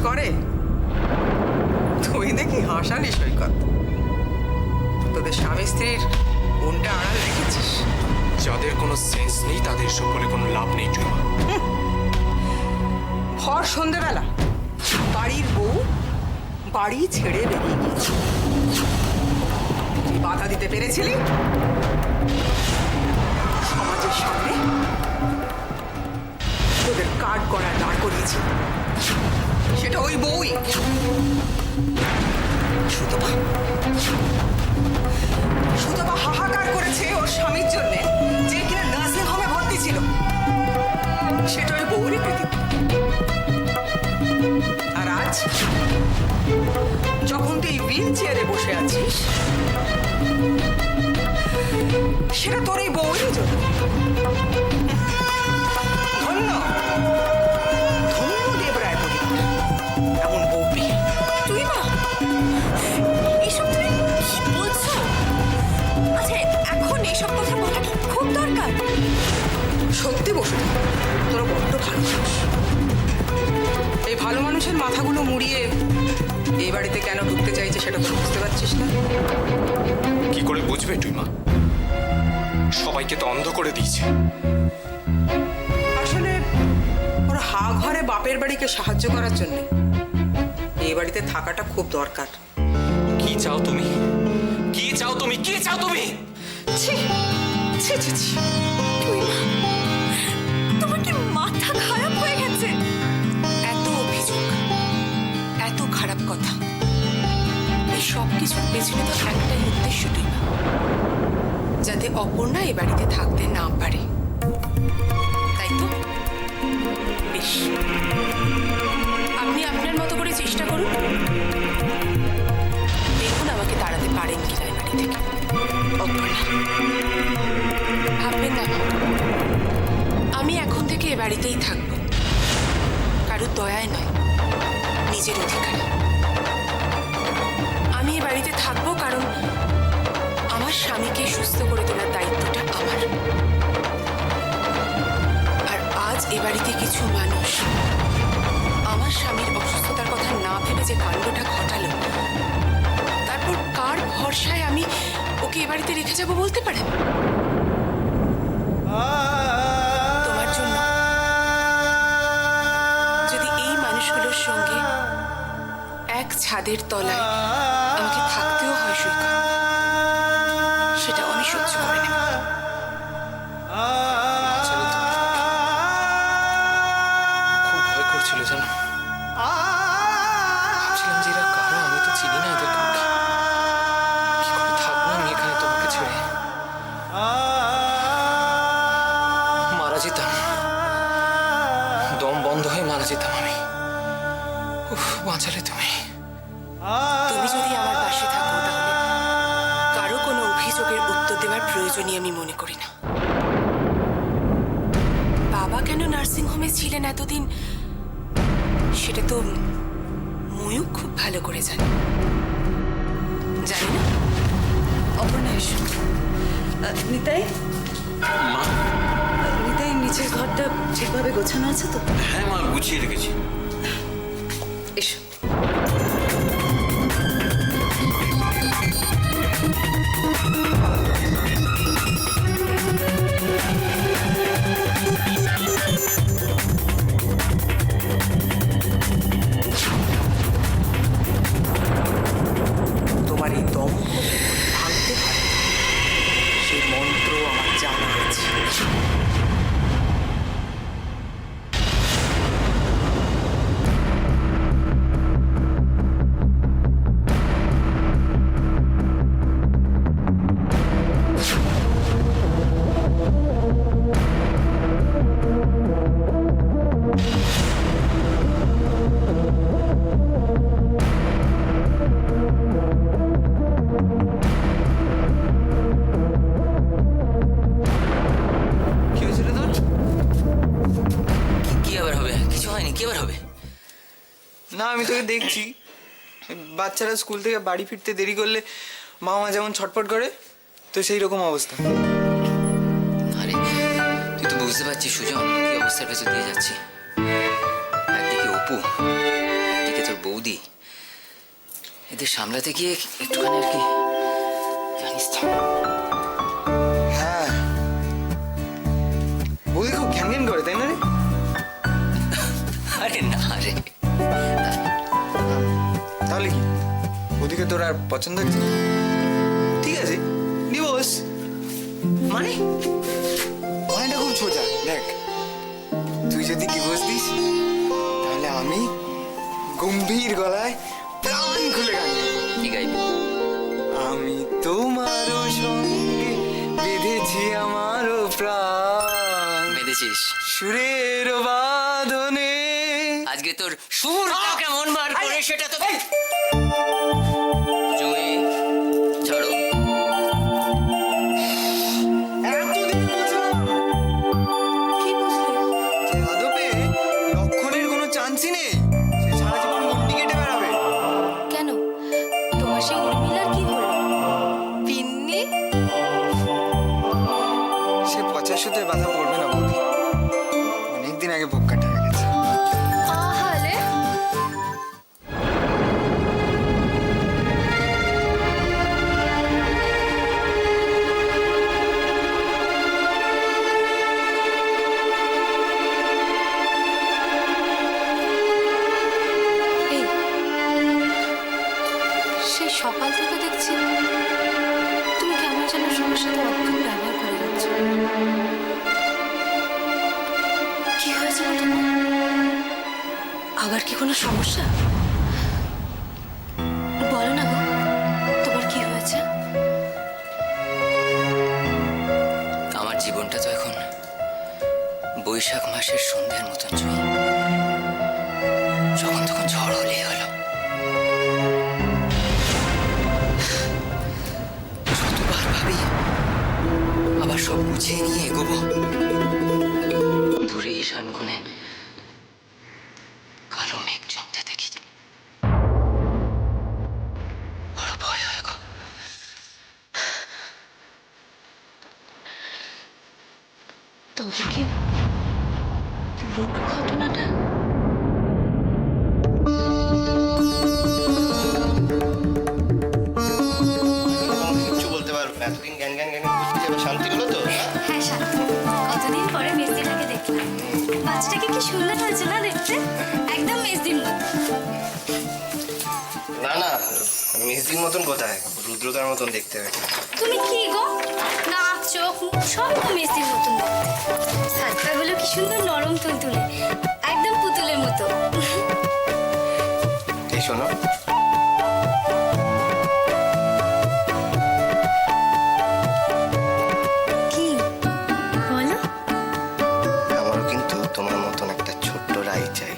করে? তুই দেখি হাসালি সৈকত। তোদের স্বামী স্ত্রীর কোনটা আড়াল রেখেছিস? যাদের কোনো সেন্স নেই তাদের সব বলে কোনো লাভ নেই টুইমা। ভর সন্ধ্যেবেলা বাড়ির বউ বাড়ি ছেড়ে বেরিয়ে গিয়েছে। তুই বাধা দিতে পেরেছিলি? সমাজের সামনে তোদের কাঠ গড়া দাঁড় করিয়েছি, সেটা ওই বউই। সুতপা হাহাকার করেছে ওর স্বামীর জন্য, যে কিনা নার্সিং হোমে ভর্তি ছিল। সেটা ওই বউরই কৃতিত্ব। আর আজ যখন তুই হুইল চেয়ারে বসে আছিস, সেটা তোর এই বউরই জন্য। ধন্য ধন্য দেবরায় পরিবার এমন বউ পেয়ে। তুই মা এইসব তুমি কি বলছো? আচ্ছা, এখন এইসব কথা বলা কি খুব দরকার? সত্যি বসে তোরা বড্ড ভালো মানুষ। এই ভালো মানুষের মাথাগুলো মুড়িয়ে এই বাড়িতে কেন ঢুকতে চাইছে সেটা তো বুঝতে পারছিস না। কি করে বুঝবে টুইমা? সবাইকে তো অন্ধ করে দিয়েছে। আসলে ওর হা ঘরে বাপের বাড়িকে সাহায্য করার জন্য এই বাড়িতে থাকাটা খুব দরকার। কি চাও তুমি? কি চাও তুমি? কি চাও তুমি? ছি ছি ছি ছি। তুই মা, তোমার কি মাথা খারাপ হয়ে গেছে? এত অভিযোগ, এত খারাপ কথা, এই সব কিছুর পেছনে তো একটাই উদ্দেশ্য টুইমা, যাতে অপর্ণা এ বাড়িতে থাকতে না পারে, তাই তো? বেশ, আপনি আপনার মতো করে চেষ্টা করুন, দেখুন আমাকে তাড়াতে পারেন কিনা এই বাড়ি থেকে। অপর্ণা, ভাববেন না, আমি এখন থেকে এ বাড়িতেই থাকবো, কারোর দয়ায় নয়, নিজের অধিকারে। আমি এ বাড়িতে থাকবো কারণ আমার স্বামীকে সুস্থ করে তোলার দায়িত্বটা আমার। আর আজ এ বাড়িতে কিছু মানুষ আমার স্বামীর অসুস্থতার কথা না ভেবে যে কাণ্ডটা ঘটালো, তারপর কার ভরসায় আমি ওকে এ বাড়িতে রেখে যাবো বলতে পারেন? তোমার জন্য যদি এই মানুষগুলোর সঙ্গে এক ছাদের তলায় আমাকে থাকতেও হয় সৈকত, সেটা আমি সহ্য করে নেব। খুব ভয় করছিল জানো। ভাবছিলাম যে এরা কারা, আমি তো চিনি না এদের কাউকে। কি করে থাকবো আমি এখানে তোমাকে ছেড়ে? মারা যেতাম, দম বন্ধ হয়ে মারা যেতাম আমি। উফ, বাঁচালে তুমি। তুমি যদি আমার পাশে থাকো তাহলে কারো কোনো অভিযোগের উত্তর দেওয়ার প্রয়োজনই আমি মনে করি না। বাবা কেন নার্সিং হোমে ছিলেন এতদিন সেটা তো ময়ূক খুব ভালো করে জানে, জানি না? অপর্ণা এসো। নিতাই, মা, নিতাই নিচের ঘরটা ঠিকভাবে গোছানো আছে তো? হ্যাঁ মা, গুছিয়ে রেখেছি। এসো। তোমার এই দম ভাঙতে পারে সেই মন্ত্র আমার জানা আছে। না, আমি তোকে দেখছি বাচ্চারা স্কুল থেকে বাড়ি ফিরতে দেরি করলে মামা যেমন ছটফট করে, তো সেই রকম অবস্থা। আরে তুই তো বুঝতে পারছিস সুজন কি অবস্থার ভেতর দিয়ে যাচ্ছি। একদিকে অপু, একদিকে এদের সামলাতে গিয়ে একটুখানি আর কি জানিস তো। হ্যাঁ বৌদি খুব ঘ্যান ঘ্যান করে তাই না রে? আরে না রে, তাহলে কি ওদিকে তোর আর পছন্দ হচ্ছে? ঠিক আছে ডিভোর্স মানে মানেটা খুব সোজা। দেখ তুই যদি ডিভোর্স দিস তাহলে আমি গম্ভীর গলায় প্রাণ খুলে গান গাইবো। কি গাইবি? আমি তোমারও সঙ্গে বেঁধেছি আমারও প্রাণ বেঁধেছিস? সুরের বাঁধনে। আজকে তোর সুরটা কেমন বার করে সেটা তো জুই ছাড়ো। এতদিন বুঝলাম কি বুঝলে? যে আদপে লক্ষণের কোনো চান্সই নেই, সে সারা জীবন গন্ডি কেটে বেড়াবে। কেন তোমার সেই উর্মিলার কি হলো? পিন্নি সে পচা সুতে বাধা পড়বে না বৌদি, অনেকদিন আগে ভোগ কাটা হয়ে গেছে। আহারে এই সেই সকাল থেকে দেখছি তুমি কেমন যেন সবার সাথে অদ্ভুত ব্যবহার করে যাচ্ছ। কি হয়েছে গো তোমার? আবার কি কোনো সমস্যা? বলো না গো, তোমার কি হয়েছে? আমার জীবনটা তো এখন বৈশাখ মাসের সন্ধ্যের মতন জুই, যখন তখন ঝড় হলেই হলো। যতবার ভাবি আবার সব গুছিয়ে নিয়ে এগোবো, দূরে ঈশান কোণে কালো মেঘ জমতে দেখি, বড় ভয় হয় গো। তবে কি রুট ঘটনাটা? কিচ্ছু বলতে পারবো না, এতদিন জ্ঞান জ্ঞান জ্ঞান করতে যাবে, শান্তি হলো তো? হ্যাঁ শান্তি, কতদিন পরে মেজদিটাকে দেখলাম। বাচ্চাটাকে কি সুন্দর হয়েছে না দেখতে, একদম মেজদির মতো। না না, মেজদির মতন কোথায়, রুদ্রদার মতন দেখতে হবে। তুমি কি গো, নাক চোখ মুখ সব তো মেজদির মতন দেখতে। হাত পাগুলো কি সুন্দর নরম তুলতুলে, একদম পুতুলের মতো। এই শোনো, কি বলো? আমারও কিন্তু তোমার মতন একটা ছোট্ট রাই চাই।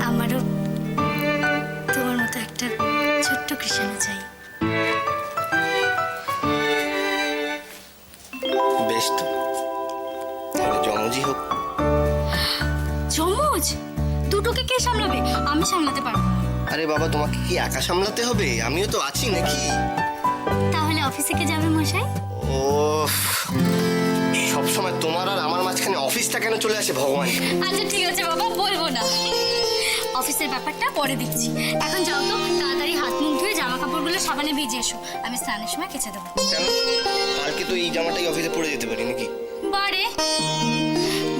আমারও তোমার মতো একটা ছোট্ট কৃষাণু চাই। বেশ তো, তাহলে জমজি হোক। যমজ? দুটোকে কে সামলাবে? আমি সামলাতে পারবো না। আরে বাবা, তোমাকে কি একা সামলাতে হবে? আমিও তো আছি নাকি? তাহলে অফিসে কে যাবে মশাই? ও সবসময় তোমার আর আমার মাঝখানে অফিসটা কেন চলে আসে ভগবান? আচ্ছা ঠিক আছে বাবা, বলবো না। অফিসের ব্যাপারটা পরে দেখছি। এখন যাও তো, তাড়াতাড়ি হাত মুখ ধুয়ে জামা কাপড়গুলো সাবানে ভিজিয়ে এসো, আমি স্নানের সময় কেচে দেবো। কেন? কালকে তো এই জামাটাই অফিসে পরে যেতে পারি নাকি? বারে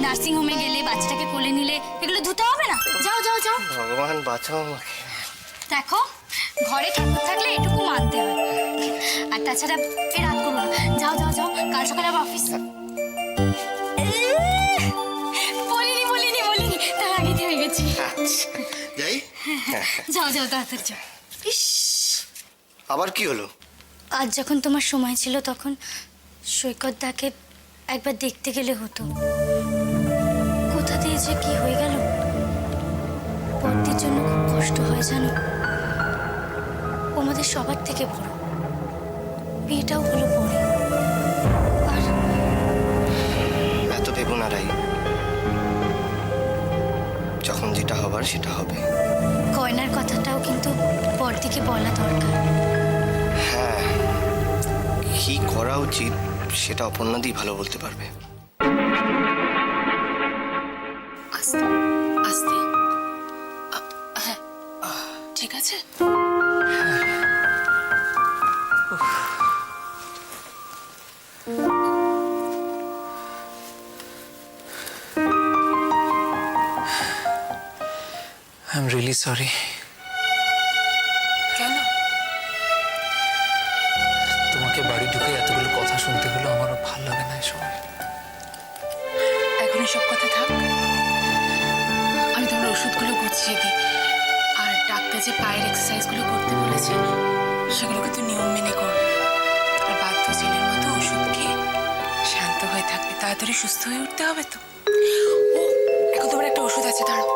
নার্সিং হোমে গেলে, বাচ্চাটাকে কোলে নিলে এগুলো ধুতে হবে না? যাও যাও যাও। ভগবান বাঁচাও আমাকে। দেখো, ঘরে ঠাকুর থাকলে এটুকু মানতে হয়। আর তাছাড়া এ রাত করবো না, যাও যাও যাও, কাল সকালে আবার অফিস। বলিনি বলিনি বলিনি, তার আগে হয়ে গেছি। আচ্ছা যাই। যাও যাও তাড়াতাড়ি যাও। ইস, আবার কি হলো? আজ যখন তোমার সময় ছিল তখন সৈকত দাকে একবার দেখতে গেলে হতো। কোথা দিয়ে যে কি হয়ে গেল, পরদের জন্য খুব কষ্ট হয় জানো। ও আমাদের সবার থেকে বড়, বিয়েটাও হলো পরে। আর এত ভেবো না রাই, যখন যেটা হবার সেটা হবে। গয়নার কথাটাও কিন্তু পরদিকে বলা দরকার। হ্যাঁ, কি করা উচিত সেটা অপর্ণাদি ভালো বলতে পারবে। আস্তে রিয়েলি সরি। কেন? তোমাকে বাড়ি ঢুকে এতগুলো কথা শুনতে হলো, আমারও ভালো লাগে না এসব। এখন সব কথা থাক, আমি তোমার ওষুধগুলো গুছিয়ে দিই। আর ডাক্তার যে পায়ের এক্সারসাইজগুলো করতে বলেছে সেগুলো কিন্তু নিয়ম মেনে করবে। আর বাধ্য ছেলের মতো ওষুধ খেয়ে শান্ত হয়ে থাকবে, তাড়াতাড়ি সুস্থ হয়ে উঠতে হবে তো। ও এখন তোমার একটা ওষুধ আছে, দাঁড়াও।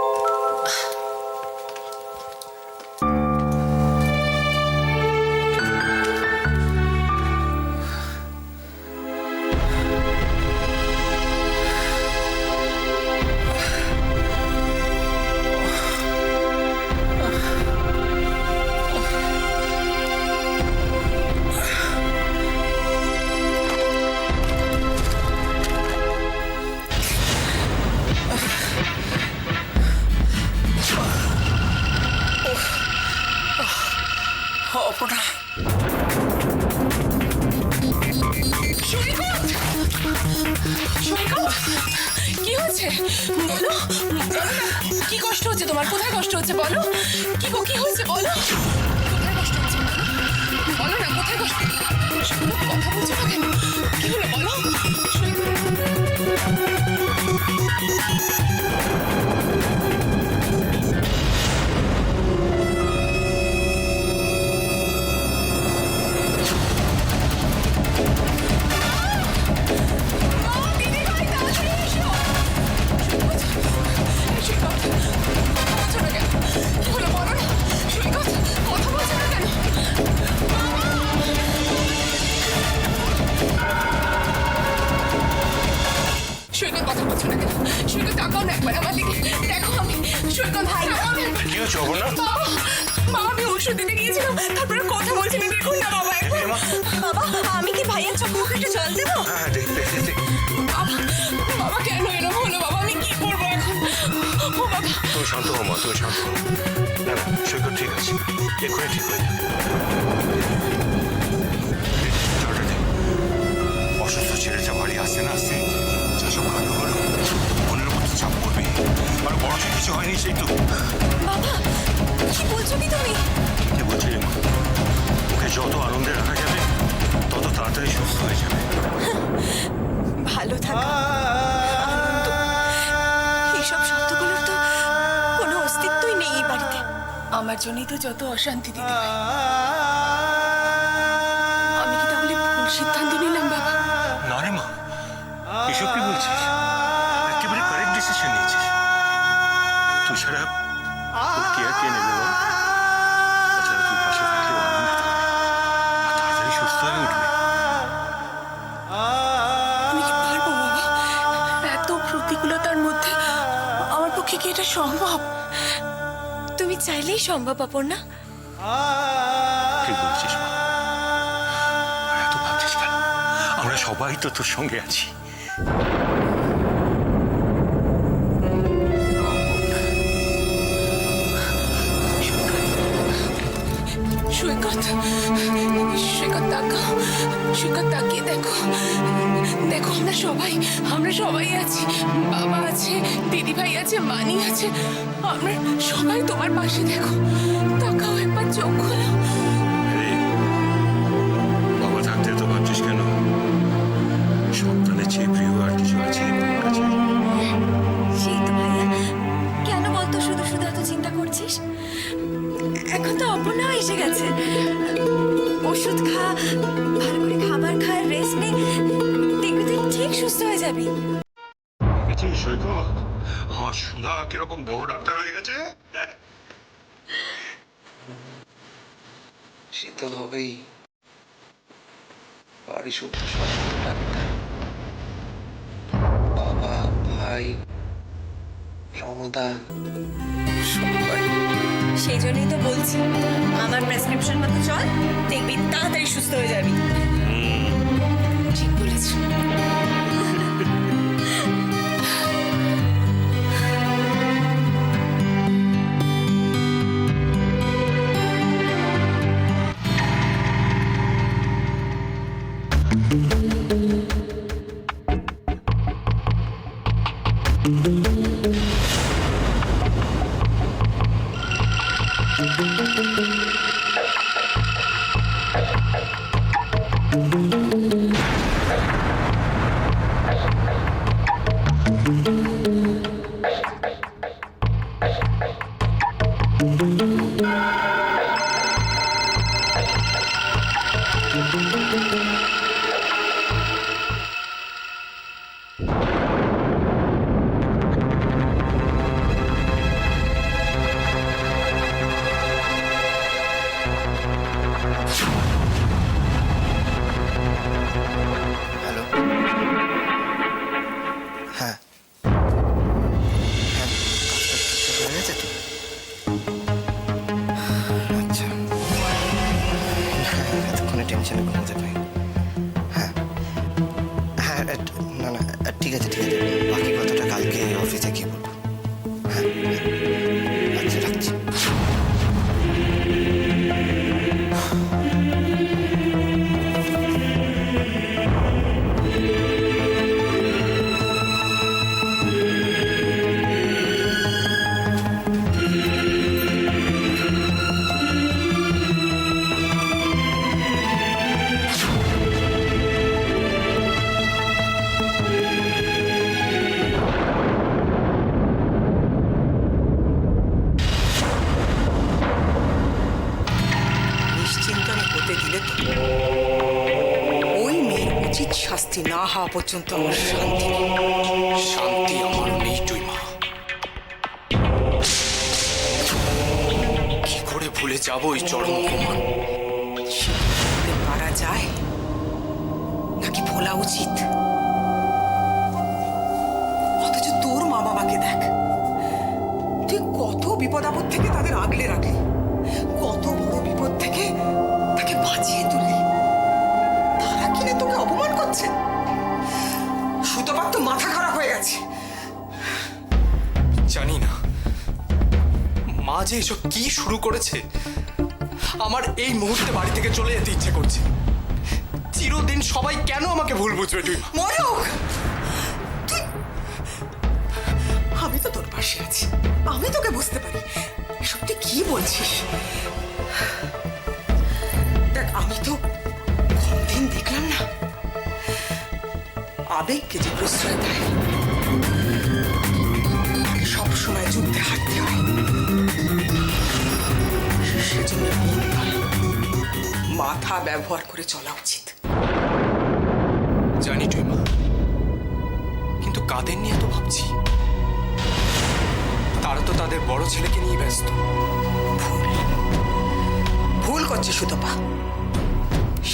অপর্ণা, কি হচ্ছে বলো, কি কষ্ট হচ্ছে তোমার? কোথায় কষ্ট হচ্ছে বলো? কি হয়েছে বলো? কোথায় কষ্ট হচ্ছে বলো না, কোথায় কষ্ট? কথা বলছো না কেন? কি হলো বলো? আমি ওষুধ দিতে গিয়েছিলাম, তারপরে কথা বলছি না। দেখুন না বাবা, বাবা আমি কি ভাইয়ের চোখ মুখে একটু জল দেবো? বাবা কেন এরকম হলো বাবা? আমি কি করবো এখন? ও বাবা, তুমি শান্ত হও মা, তুমি শান্ত হও। না না, সৈকত ঠিক আছে, এক্ষুনি ঠিক হয়ে যাবে। জলটা দে। অসুস্থ ছেলেটা বাড়ি আসতে না আসতে যা সব কাণ্ড হলো, মনের উপর তো চাপ পড়বে। আর বড় যে কিছু হয়নি সেই তো। বাবা কি বলছো কি তুমি? কি বলছি রে মা, ওকে যত আনন্দে রাখা যাবে তত তাড়াতাড়ি সুস্থ হয়ে যাবে। ভালো থাকা, আনন্দ, এইসব শব্দগুলোর তো কোনো অস্তিত্বই নেই এই বাড়িতে। আমার জন্যই তো যত অশান্তি দিদি ভাই। আমি কি তাহলে ভুল সিদ্ধান্ত নিলাম বাবা? না রে মা, এসব কি বলছিস? একেবারে কারেক্ট ডিসিশন নিয়েছিস। তুই ছাড়া ওর কেয়ার কে নেবে বল? তাছাড়া তুই পাশে থাকলে ও আনন্দে থাকবে আর তাড়াতাড়ি সুস্থ হয়ে উঠবে। আমি কি পারবো বাবা? এত প্রতিকূলতার মধ্যে আমার পক্ষে কি এটা সম্ভব? তুমি চাইলেই সম্ভব অপর্ণা। ঠিক বলছিস মা, আর এত ভাবছিস কেন? আমরা সবাই তো তোর সঙ্গে আছি। সৈকত, সৈকত তাকাও, সৈকত তাকিয়ে দেখো, দেখো আমরা সবাই আছি। বাবা আছে, দিদি ভাই আছে, মানি আছে, আমরা সবাই তোমার পাশে। দেখো, তাকাও একবার, চোখ খোলো। বাবা থাকতে তো ভাবছিস কেন? সন্তানের চেয়ে প্রিয় আর কিছু আছে আমার কাছে? সেই তো ভাইয়া, কেন বলতো শুধু শুধু এত চিন্তা করছিস? এখন তো অপর্ণা এসে গেছে। ওষুধ খা, ভালো করে খাবার খা, রেস্ট নে, দেখবি তুই ঠিক সুস্থ হয়ে যাবি। সৈকত, আমার সুধা কিরকম বড় ডাক্তার হয়ে গেছে। সে তো হবেই, বাড়ি শুধু সব ডাক্তার, বাবা, ভাই, রমদা, সবাই। সেই জন্যই তো বলছি, আমার প্রেসক্রিপশন মতো চল, দেখবি তাড়াতাড়ি সুস্থ হয়ে যাবি। ঠিক বলেছো। শাস্তি না হওয়া পর্যন্ত আমার শান্তি নেই। শান্তি আমার নেই টুইমা। কি করে ভুলে যাবো এই চরম অপমান? সেটা বলতে পারা যায় নাকি ভোলা উচিত? অথচ তোর মা বাবাকে দেখ, তুই কত বিপদ আপদ থেকে তাদের আগলে রাখলি, কত বড় বিপদ থেকে তাকে বাঁচিয়ে তুললি। তারা কিনে তোকে অপমান করছে। সুতপার তো মাথা খারাপ হয়ে গেছে। জানি না মা যে এসব কি শুরু করেছে। আমার এই মুহূর্তে বাড়ি থেকে চলে যেতে ইচ্ছে করছে। চিরদিন সবাই কেন আমাকে ভুল বুঝবে টুইমা? ময়ূক, তুই, আমি তো তোর পাশে আছি, আমি তোকে বুঝতে পারি। এসব তুই কি বলছিস? দেখ, আমি তো কোনদিন দেখলাম না আবেগকে যে প্রশ্রয় দেয়, সবসময় যুদ্ধে হারতে হয়। সেজন্য মন নয়, মাথা ব্যবহার করে চলা উচিত। জানি টুইমা, কিন্তু কাদের নিয়ে তো ভাবছি? তারা তো তাদের বড় ছেলেকে নিয়ে ব্যস্ত। ভুল করছে সুতপা।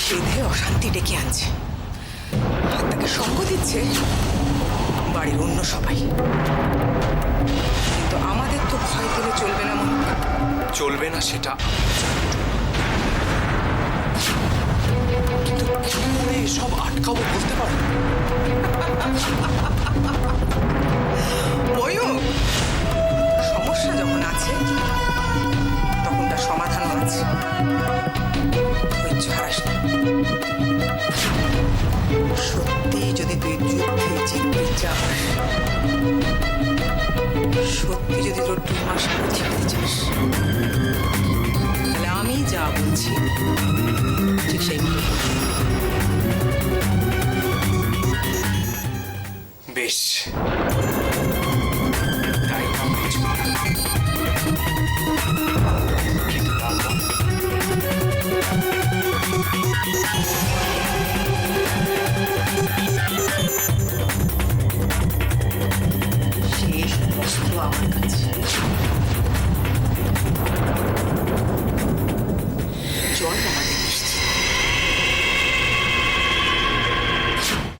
সেধে অশান্তি ডেকে আনছে, আর তাকে সঙ্গ দিচ্ছে বাড়ির অন্য সবাই। কিন্তু আমাদের তো ভয় পেলে চলবে না। মনে চলবে না সেটা কিন্তু কি করে এসব আটকাবো বলতে পারো? ময়ূক, সমস্যা যখন আছে তখন তার সমাধানও আছে। ধৈর্য হারাস না। সত্যি যদি তুই যুদ্ধে জিততে চাস, সত্যি যদি তোর 2 মাস পরে জিততে চাস, তাহলে আমি যা বলছি ঠিক সেই মতো বেশ।